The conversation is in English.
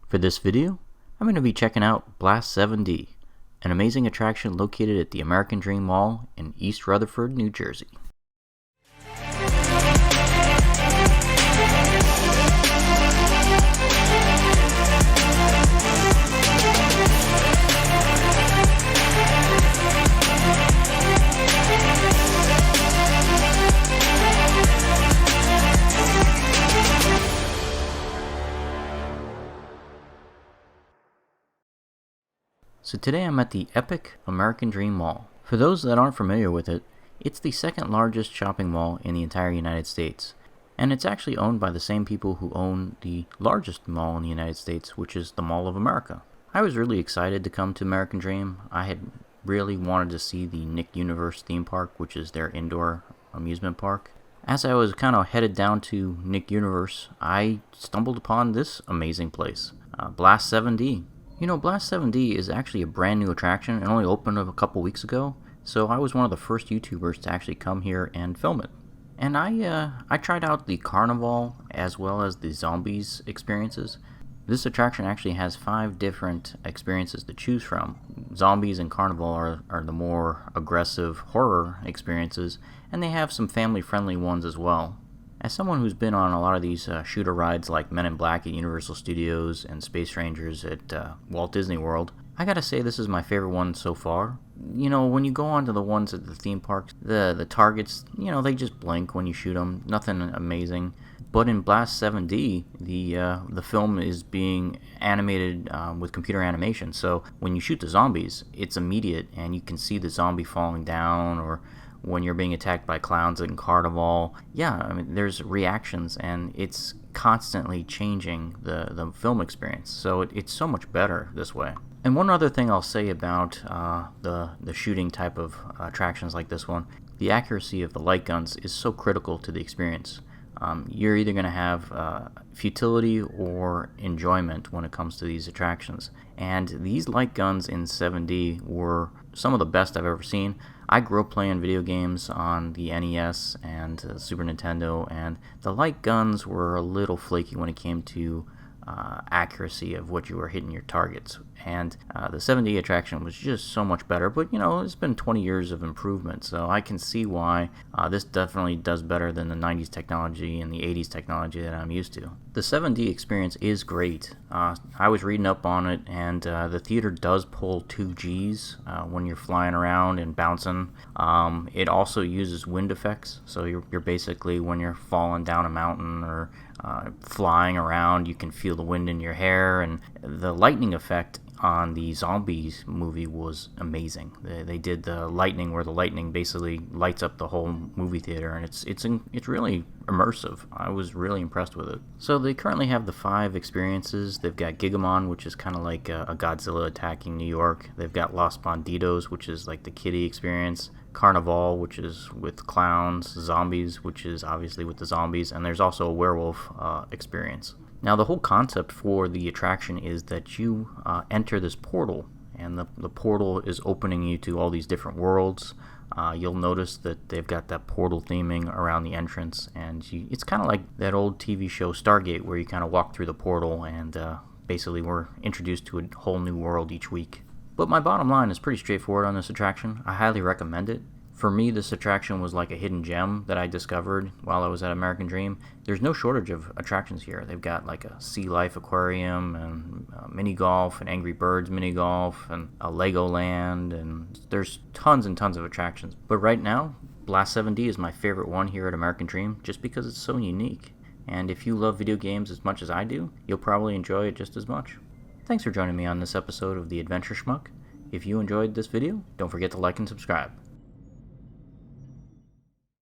For this video, I'm going to be checking out Blast 7D, an amazing attraction located at the American Dream Mall in East Rutherford, New Jersey. So today I'm at the epic American Dream Mall. For those that aren't familiar with it, it's the second largest shopping mall in the entire United States. And it's actually owned by the same people who own the largest mall in the United States, which is the Mall of America. I was really excited to come to American Dream. I had really wanted to see the Nick Universe theme park, which is their indoor amusement park. As I was kind of headed down to Nick Universe, I stumbled upon this amazing place, Blast 7D. You know, Blast 7D is actually a brand new attraction. It only opened a couple weeks ago, so I was one of the first YouTubers to actually come here and film it. And I tried out the carnival as well as the zombies experiences. This attraction actually has 5 different experiences to choose from. Zombies and carnival are the more aggressive horror experiences, and they have some family-friendly ones as well. As someone who's been on a lot of these shooter rides like Men in Black at Universal Studios and Space Rangers at Walt Disney World, I gotta say this is my favorite one so far. You know, when you go on to the ones at the theme parks, the targets, you know, they just blink when you shoot them. Nothing amazing. But in Blast 7D, the film is being animated with computer animation. So when you shoot the zombies, it's immediate and you can see the zombie falling down, or when you're being attacked by clowns in Carnival. Yeah, I mean, there's reactions, and it's constantly changing the film experience. So it's so much better this way. And one other thing I'll say about the shooting type of attractions like this one, the accuracy of the light guns is so critical to the experience. You're either going to have futility or enjoyment when it comes to these attractions. And these light guns in 7D were some of the best I've ever seen. I grew up playing video games on the NES and Super Nintendo, and the light guns were a little flaky when it came to accuracy of what you were hitting your targets. And the 7D attraction was just so much better, but you know, it's been 20 years of improvement, so I can see why this definitely does better than the 90s technology and the 80s technology that I'm used to. The 7D experience is great. I was reading up on it, and the theater does pull 2 Gs when you're flying around and bouncing. It also uses wind effects, so you're basically, when you're falling down a mountain or flying around, you can feel the wind in your hair. And the lightning effect on the zombies movie was amazing. They did the lightning where the lightning basically lights up the whole movie theater, and it's really immersive. I was really impressed with it. So they currently have the 5 experiences. They've got Gigamon, which is kind of like a Godzilla attacking New York. They've got Los Bandidos, which is like the kiddie experience. Carnival, which is with clowns. Zombies, which is obviously with the zombies. And there's also a werewolf experience. Now, the whole concept for the attraction is that you enter this portal, and the portal is opening you to all these different worlds. You'll notice that they've got that portal theming around the entrance, and it's kind of like that old TV show Stargate, where you kind of walk through the portal, and basically we're introduced to a whole new world each week. But my bottom line is pretty straightforward on this attraction. I highly recommend it. For me, this attraction was like a hidden gem that I discovered while I was at American Dream. There's no shortage of attractions here. They've got like a sea life aquarium and mini golf and Angry Birds mini golf and a Legoland, and there's tons and tons of attractions. But right now, Blast 7D is my favorite one here at American Dream just because it's so unique. And if you love video games as much as I do, you'll probably enjoy it just as much. Thanks for joining me on this episode of The Adventure Schmuck. If you enjoyed this video, don't forget to like and subscribe.